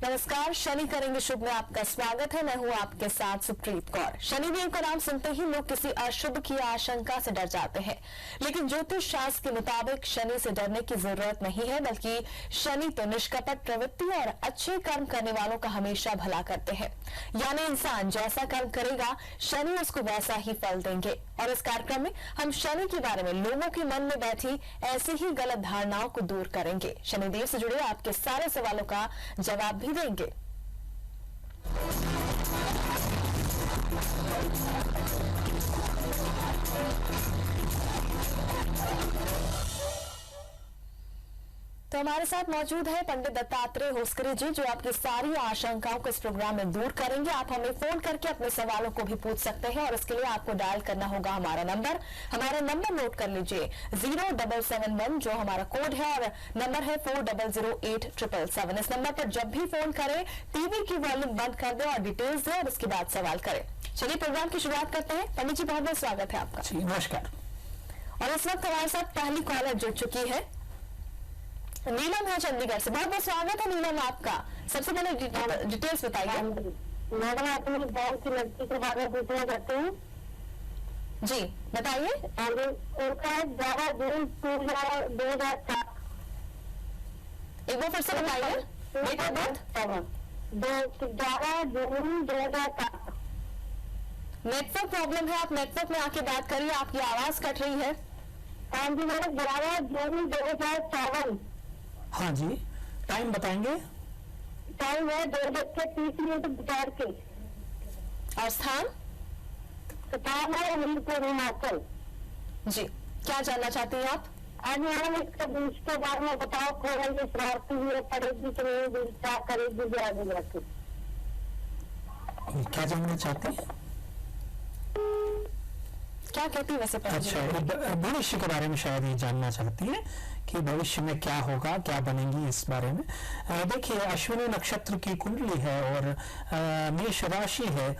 नमस्कार, शनि करेंगे शुभ में आपका स्वागत है। मैं हूं आपके साथ सुप्रीत कौर। शनिदेव का नाम सुनते ही लोग किसी अशुभ की आशंका से डर जाते हैं, लेकिन ज्योतिष शास्त्र के मुताबिक शनि से डरने की जरूरत नहीं है, बल्कि शनि तो निष्कपट प्रवृत्ति और अच्छे कर्म करने वालों का हमेशा भला करते हैं। यानी इंसान जैसा कर्म करेगा शनि उसको वैसा ही फल देंगे। और इस कार्यक्रम में हम शनि के बारे में लोगों के मन में बैठी ऐसी ही गलत धारणाओं को दूर करेंगे। शनिदेव से जुड़े आपके सारे सवालों का जवाब भी देंगे। तो हमारे साथ मौजूद है पंडित दत्तात्रेय होस्करे जी, जो आपकी सारी आशंकाओं को इस प्रोग्राम में दूर करेंगे। आप हमें फोन करके अपने सवालों को भी पूछ सकते हैं और इसके लिए आपको डायल करना होगा हमारा नंबर नोट कर लीजिए 0771, जो हमारा कोड है, और नंबर है 400877। इस नंबर पर जब भी फोन करें टीवी की वॉल्यूम बंद कर दें और डिटेल्स दें और उसके बाद सवाल करें। चलिए प्रोग्राम की शुरुआत करते हैं। पंडित जी, बहुत बहुत स्वागत है आपका। नमस्कार। और इस वक्त हमारे साथ पहली कॉलर जुड़ चुकी है, नीलम है चंडीगढ़ से। बहुत बहुत स्वागत है नीलम आपका। सबसे पहले डिटेल्स बताइए। मैडम, आप लोग बहुत सी लड़की के बारे में पूछना चाहते हैं? जी बताइए। उनका 11 जून 2007। एक बार फिर से बताइए। 11 जून 2007। नेटवर्क प्रॉब्लम है, आप नेटवर्क में आके बात करिए, आपकी आवाज कट रही है। हाँ जी मैडम, 11 जून 2007। हाँ जी, टाइम बताएंगे? टाइम है 2:30 दोपहर के। और स्थान? स्थान है हमीरपुर, हिमाचल। जी, क्या जानना चाहती हैं आप? आज मैडम इसके बारे में बताओ, थोड़ा ये शरारती हुए पड़ेगी कि नहीं, क्या करेगी आगे जाके? क्या जानना चाहते हैं? क्या कहती है वैसे? अच्छा, भविष्य के बारे में शायद ये जानना चाहती है कि भविष्य में क्या होगा, क्या बनेंगी, इस बारे में। देखिए, अश्विनी नक्षत्र की कुंडली है और मेष राशि है।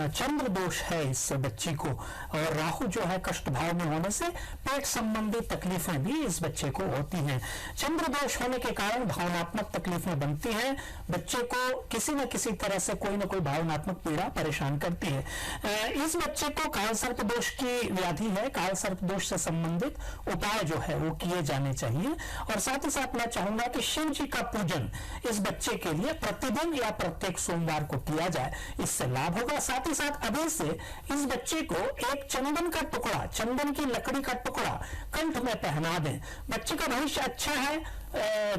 चंद्र दोष है इस बच्ची को, और राहु जो है कष्ट भाव में होने से पेट संबंधी तकलीफें भी इस बच्चे को होती हैं। चंद्र दोष होने के कारण भावनात्मक तकलीफें बनती हैं। बच्चे को किसी न किसी तरह से कोई ना कोई भावनात्मक पीड़ा परेशान करती है। इस बच्चे को काल सर्प दोष की व्याधि है। काल सर्प दोष से संबंधित उपाय जो है वो किए जाने चाहिए। और साथ ही साथ मैं चाहूंगा कि शिव जी का पूजन इस बच्चे के लिए प्रतिदिन या प्रत्येक सोमवार को किया जाए, इससे लाभ होगा। साथ ही साथ अभी से इस बच्चे को एक चंदन का टुकड़ा, चंदन की लकड़ी का टुकड़ा कंठ में पहना दें। बच्चे का भविष्य अच्छा है।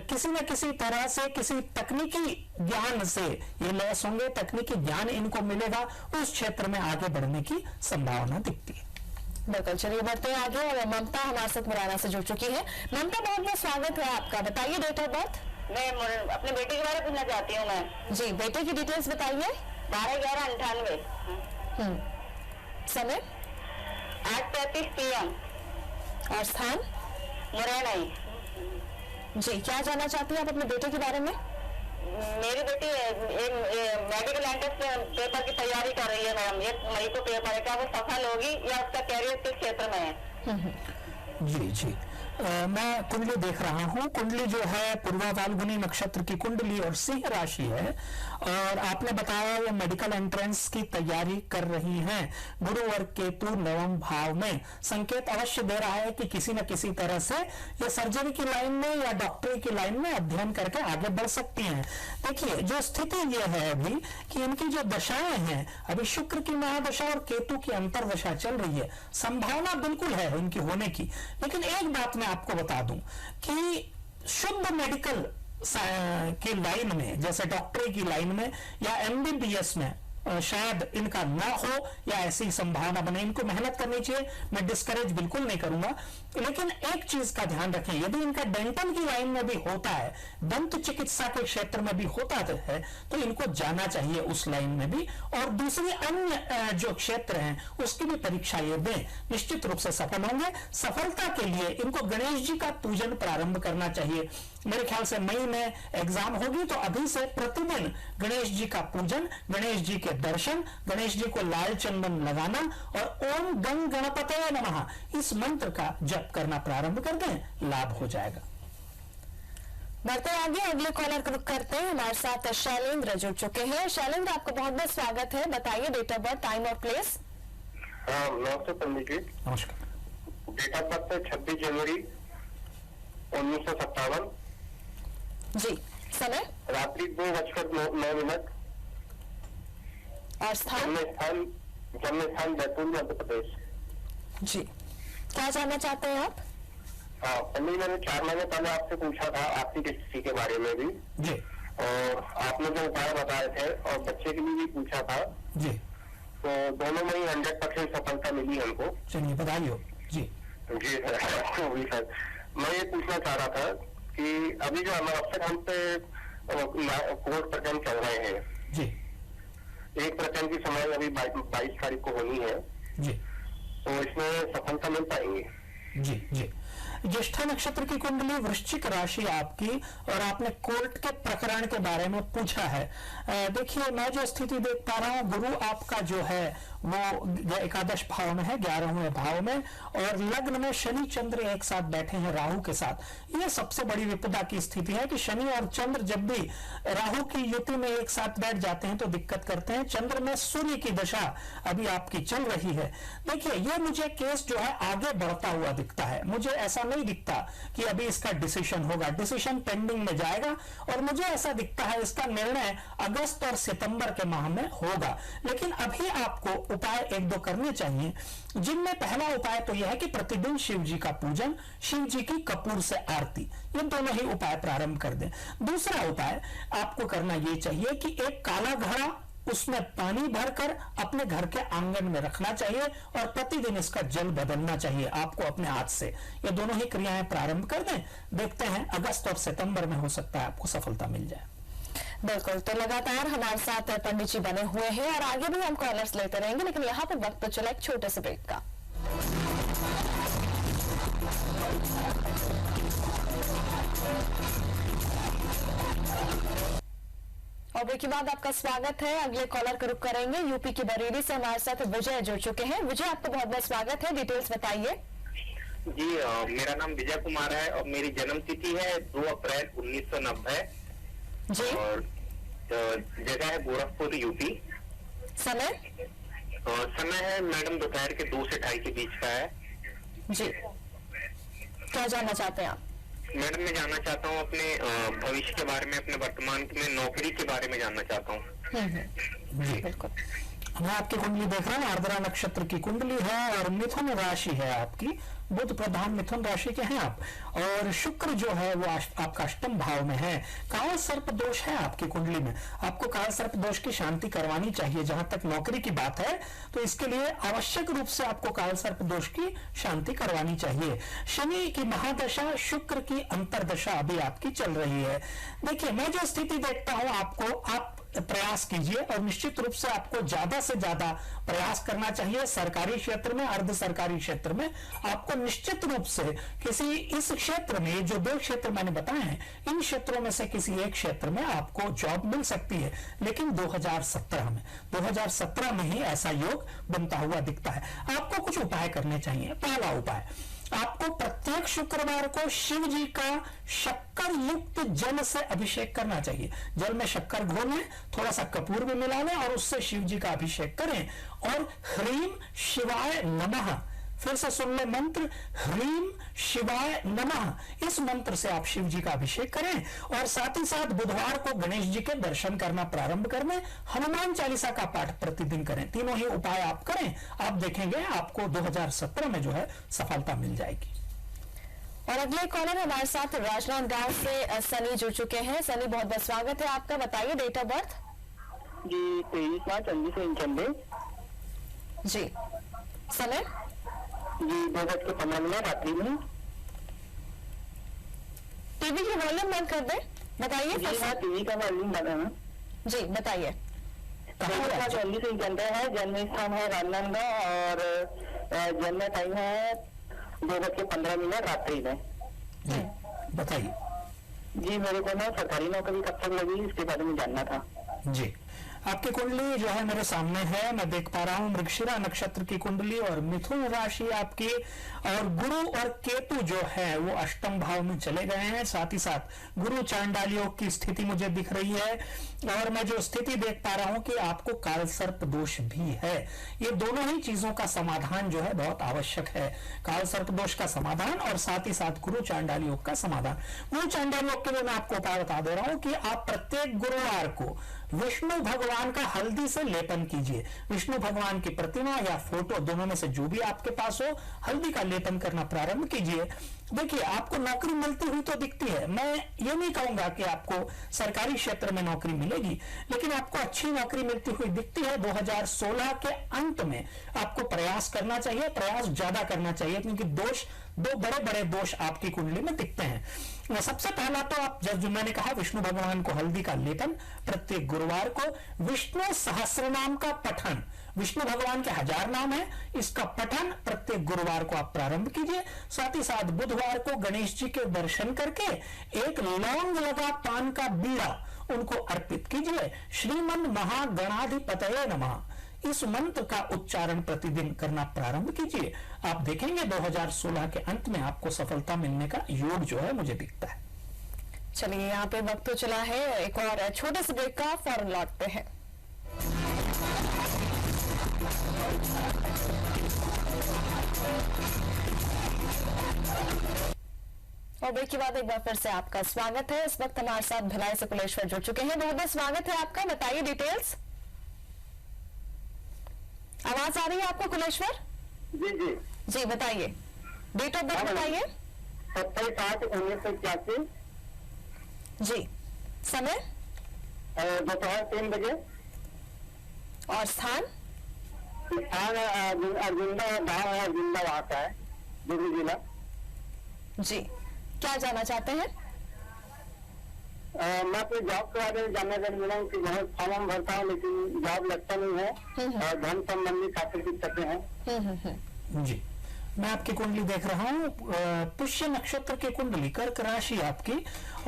किसी न किसी तरह से, किसी तकनीकी ज्ञान से ये लैस होंगे, तकनीकी ज्ञान इनको मिलेगा, उस क्षेत्र में आगे बढ़ने की संभावना दिखती है। बिल्कुल, चलिए बढ़ते हैं आगे। और ममता हमारे साथ मुरैना से जुड़ चुकी है। ममता, बहुत बहुत स्वागत है आपका। बताइए डेट ऑफ बर्थ। मैं अपने बेटे के बारे में पूछना चाहती हूँ। मैं जी, बेटे की डिटेल्स बताइए। 12/11/98। समय? 8:35 PM। और स्थान? मुरैना ही। जी, क्या जानना चाहती हैं आप अपने बेटे के बारे में? मेरी बेटी मेडिकल एंट्रेंस पेपर की तैयारी कर रही है मैडम। 1 मई को पेपर है, क्या वो सफल होगी या उसका कैरियर किस क्षेत्र में है? जी जी, मैं कुंडली देख रहा हूँ। कुंडली जो है पूर्वा फाल्गुनी नक्षत्र की कुंडली और सिंह राशि है। और आपने बताया ये मेडिकल एंट्रेंस की तैयारी कर रही हैं। गुरु और केतु नवम भाव में संकेत अवश्य दे रहा है कि किसी न किसी तरह से ये सर्जरी की लाइन में या डॉक्टरी की लाइन में अध्ययन करके आगे बढ़ सकती हैं। देखिए, जो स्थिति ये है अभी कि इनकी जो दशाएं हैं, अभी शुक्र की महादशा और केतु की अंतरदशा चल रही है। संभावना बिल्कुल है इनकी होने की, लेकिन एक बात मैं आपको बता दूं कि शुद्ध मेडिकल की लाइन में, जैसे डॉक्टरी की लाइन में या MBBS में शायद इनका ना हो या ऐसी संभावना बने। इनको मेहनत करनी चाहिए, मैं डिस्करेज बिल्कुल नहीं करूंगा। लेकिन एक चीज का ध्यान रखें, यदि इनका डेंटल की लाइन में भी होता है, दंत चिकित्सा के क्षेत्र में भी होता है, तो इनको जाना चाहिए उस लाइन में भी। और दूसरी अन्य जो क्षेत्र हैं उसकी भी परीक्षा ये दें, निश्चित रूप से सफल होंगे। सफलता के लिए इनको गणेश जी का पूजन प्रारंभ करना चाहिए। मेरे ख्याल से मई में एग्जाम होगी, तो अभी से प्रतिदिन गणेश जी का पूजन, गणेश जी के दर्शन, गणेश जी को लाल चंदन लगाना और ओम गंग गणपतये नमः इस मंत्र का जप करना प्रारंभ कर दें, लाभ हो जाएगा। बढ़ते आगे अगले कॉलर को रुक करते हैं। हमारे साथ शैलेंद्र जुड़ चुके हैं। शैलेंद्र, आपका बहुत बहुत स्वागत है। बताइए डेट ऑफ बर्थ, टाइम और प्लेस। नमस्ते पंडित जी। नमस्कार। डेट ऑफ बर्थ है 26 जनवरी 1957। जी। समय? रात्रि 2:09। और स्थान? जन्म स्थान बैतूल, मध्य प्रदेश। जी। क्या जानना चाहते हैं आप? हाँ पंडित जी, मैंने 4 महीने पहले आपसे पूछा था आर्थिक स्थिति के बारे में भी जी। और आपने जो उपाय बताए थे और बच्चे के लिए भी पूछा था जी। तो दोनों में ही 100% सफलता मिली हमको। चलिए बधाई जी। जी सर, मैं ये पूछना चाह रहा था कि अभी जो अनावश्यक हम पे कोर्ट प्रकरण चल रहे हैं जी। एक प्रकरण की सुनवाई अभी 22 तारीख को होनी है जी। तो इसमें सफलता मिल पाएंगी? जी जी। ज्येष्ठा नक्षत्र की कुंडली, वृश्चिक राशि आपकी, और आपने कोर्ट के प्रकरण के बारे में पूछा है। देखिए, मैं जो स्थिति देख पा रहा हूं, गुरु आपका जो है वो एकादश भाव में है, 11वें भाव में, और लग्न में शनि चंद्र एक साथ बैठे हैं राहु के साथ। ये सबसे बड़ी विपदा की स्थिति है कि शनि और चंद्र जब भी राहु की युति में एक साथ बैठ जाते हैं तो दिक्कत करते हैं। चंद्र में सूर्य की दशा अभी आपकी चल रही है। देखिए, ये मुझे केस जो है आगे बढ़ता हुआ दिखता है। मुझे ऐसा नहीं दिखता कि अभी इसका डिसीजन होगा, डिसीजन पेंडिंग में जाएगा, और मुझे ऐसा दिखता है इसका निर्णय अगस्त और सितंबर के माह में होगा। लेकिन अभी आपको उपाय 1-2 करने चाहिए, जिनमें पहला उपाय तो यह है कि प्रतिदिन शिव जी का पूजन, शिव जी की कपूर से आरती, ये दोनों ही उपाय प्रारंभ कर दें। दूसरा उपाय आपको करना ये चाहिए कि एक काला घड़ा, उसमें पानी भरकर अपने घर के आंगन में रखना चाहिए और प्रतिदिन इसका जल बदलना चाहिए आपको अपने हाथ से। ये दोनों ही क्रियाएं प्रारंभ कर दें। देखते हैं अगस्त और सितंबर में हो सकता है आपको सफलता मिल जाए। बिल्कुल। तो लगातार हमारे साथ पंडित जी बने हुए हैं और आगे भी हम कॉलर्स लेते रहेंगे, लेकिन यहाँ पर वक्त तो चला एक छोटे से ब्रेक का। और ब्रेक के बाद आपका स्वागत है। अगले कॉलर का रुख करेंगे। यूपी की बरेली से हमारे साथ विजय जुड़ चुके हैं। विजय, आपका बहुत बहुत स्वागत है। डिटेल्स बताइए। जी, मेरा नाम विजय कुमार है और मेरी जन्म तिथि है 2 अप्रैल 1990 जी। और जगह है गोरखपुर, यूपी। समय? समय है मैडम दोपहर के 2 से 2:30 के बीच का है। जी। क्या जानना चाहते हैं आप? मैडम, मैं जानना चाहता हूँ अपने भविष्य के बारे में, अपने वर्तमान में नौकरी के बारे में जानना चाहता हूँ। जी बिल्कुल। मैं आपकी कुंडली देख रहा हूँ, आर्द्रा नक्षत्र की कुंडली है और मिथुन राशि है आपकी। बुध प्रधान मिथुन राशि के हैं आप, और शुक्र जो है वो आपका अष्टम भाव में है। काल सर्प दोष है आपकी कुंडली में। आपको काल सर्प दोष की शांति करवानी चाहिए। जहां तक नौकरी की बात है तो इसके लिए आवश्यक रूप से आपको काल सर्प दोष की शांति करवानी चाहिए। शनि की महादशा, शुक्र की अंतरदशा अभी आपकी चल रही है। देखिए, मैं जो स्थिति देखता हूं, आप प्रयास कीजिए और निश्चित रूप से आपको ज्यादा से ज्यादा प्रयास करना चाहिए। सरकारी क्षेत्र में, अर्ध सरकारी क्षेत्र में आपको निश्चित रूप से किसी इस क्षेत्र में, जो 2 क्षेत्र मैंने बताए हैं, इन क्षेत्रों में से किसी एक क्षेत्र में आपको जॉब मिल सकती है। लेकिन 2017 में ही ऐसा योग बनता हुआ दिखता है। आपको कुछ उपाय करने चाहिए। पहला उपाय, आपको प्रत्येक शुक्रवार को शिव जी का शक्कर युक्त जल से अभिषेक करना चाहिए। जल में शक्कर घोल लें, थोड़ा सा कपूर भी मिला लें और उससे शिव जी का अभिषेक करें। और ह्रीम शिवाय नमः, फिर से सुन ले मंत्र, ह्रीम शिवाय नमः, इस मंत्र से आप शिव जी का अभिषेक करें। और साथ ही साथ बुधवार को गणेश जी के दर्शन करना प्रारंभ कर दें। हनुमान चालीसा का पाठ प्रतिदिन करें। तीनों ही उपाय आप करें, आप देखेंगे आपको 2017 में जो है सफलता मिल जाएगी। और अगले कॉलर हमारे साथ राजनांदगांव से सनी जुड़ चुके हैं। सनी, बहुत बहुत स्वागत है आपका। बताइए डेट ऑफ बर्थ। जी, 23 मार्च 1991। जी। समय? जी, 2:15 रात्रि में। टीवी की वॉल्यूम बंद कर दे। बताइए। टीवी का वॉल्यूम बंद है। जी, बताइए। है, जन्म स्थान है राजनांदगांव और जन्म टाइम है 2:15 रात्रि में। जी बताइए। जी, मेरे को ना सरकारी नौकरी कब तक लगी इसके बारे में जानना था। जी, आपकी कुंडली जो है मेरे सामने है, मैं देख पा रहा हूं मृगशिरा नक्षत्र की कुंडली और मिथुन राशि आपकी, और गुरु और केतु जो है वो अष्टम भाव में चले गए हैं। साथ ही साथ गुरु चांडाल योग की स्थिति मुझे दिख रही है, और मैं जो स्थिति देख पा रहा हूं कि आपको काल सर्प दोष भी है। ये दोनों ही चीजों का समाधान जो है बहुत आवश्यक है, काल सर्प दोष का समाधान और साथ ही साथ गुरु चांडाल योग का समाधान। गुरु चांडाल योग के लिए मैं आपको उपाय बता दे रहा हूं कि आप प्रत्येक गुरुवार को विष्णु भगवान का हल्दी से लेपन कीजिए। विष्णु भगवान की प्रतिमा या फोटो दोनों में से जो भी आपके पास हो, हल्दी का लेपन करना प्रारंभ कीजिए। देखिए, आपको नौकरी मिलती हुई तो दिखती है। मैं ये नहीं कहूंगा कि आपको सरकारी क्षेत्र में नौकरी मिलेगी, लेकिन आपको अच्छी नौकरी मिलती हुई दिखती है। 2016 के अंत में आपको प्रयास करना चाहिए, प्रयास ज्यादा करना चाहिए, क्योंकि दो बड़े बड़े दोष आपकी कुंडली में दिखते हैं। सबसे पहला तो आप, जो मैंने कहा, विष्णु भगवान को हल्दी का लेपन, प्रत्येक गुरुवार को विष्णु सहस्रनाम का पठन, विष्णु भगवान के 1000 नाम है, इसका पठन प्रत्येक गुरुवार को आप प्रारंभ कीजिए। साथ ही साथ बुधवार को गणेश जी के दर्शन करके एक लौंग लगा पान का बीड़ा उनको अर्पित कीजिए। श्रीमन महागणाधिपतये नमः, इस मंत्र का उच्चारण प्रतिदिन करना प्रारंभ कीजिए। आप देखेंगे 2016 के अंत में आपको सफलता मिलने का योग जो है मुझे दिखता है। चलिए, यहाँ पे वक्त तो चला है, एक और छोटे से ब्रेक का, फौरन लौटते हैं। और ब्रेक के बाद एक बार फिर से आपका स्वागत है। इस वक्त हमारे साथ भिलाई से कुलेश्वर जुड़ चुके हैं। बहुत बहुत स्वागत है आपका, बताइए डिटेल्स। आवाज आ रही है आपको कुलेश्वर? जी जी जी बताइए, डेट ऑफ बर्थ बताइए। 27/8/1981। जी, समय? दोपहर 3 बजे। और स्थान? अर्जुंदा वहाँ का है, दिल्ली जिला। जी, क्या जानना चाहते हैं? मैं अपनी जॉब के बारे में जानना चाहता हूँ कि बहुत फॉर्म भरता हूँ लेकिन जॉब लगता नहीं है, और धन संबंधी काफी दिक्कतें हैं। जी, मैं आपकी कुंडली देख रहा हूँ, पुष्य नक्षत्र की कुंडली, कर्क राशि आपकी,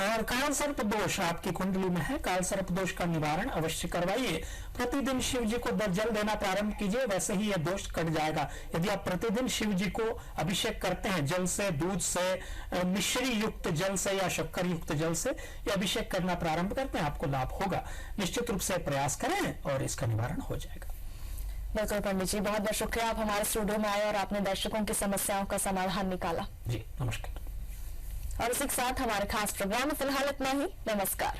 और काल सर्प दोष आपकी कुंडली में है। काल सर्प दोष का निवारण अवश्य करवाइए। प्रतिदिन शिव जी को जल देना प्रारंभ कीजिए, वैसे ही यह दोष कट जाएगा। यदि आप प्रतिदिन शिव जी को अभिषेक करते हैं जल से, दूध से, मिश्री युक्त जल से या शक्कर युक्त जल से, यह अभिषेक करना प्रारंभ करते हैं, आपको लाभ होगा। निश्चित रूप से प्रयास करें और इसका निवारण हो जाएगा। बिल्कुल पंडित जी, बहुत बहुत शुक्रिया, आप हमारे स्टूडियो में आए और आपने दर्शकों की समस्याओं का समाधान निकाला। जी नमस्कार। और इसी के साथ हमारे खास प्रोग्राम में फिलहाल इतना ही। नमस्कार।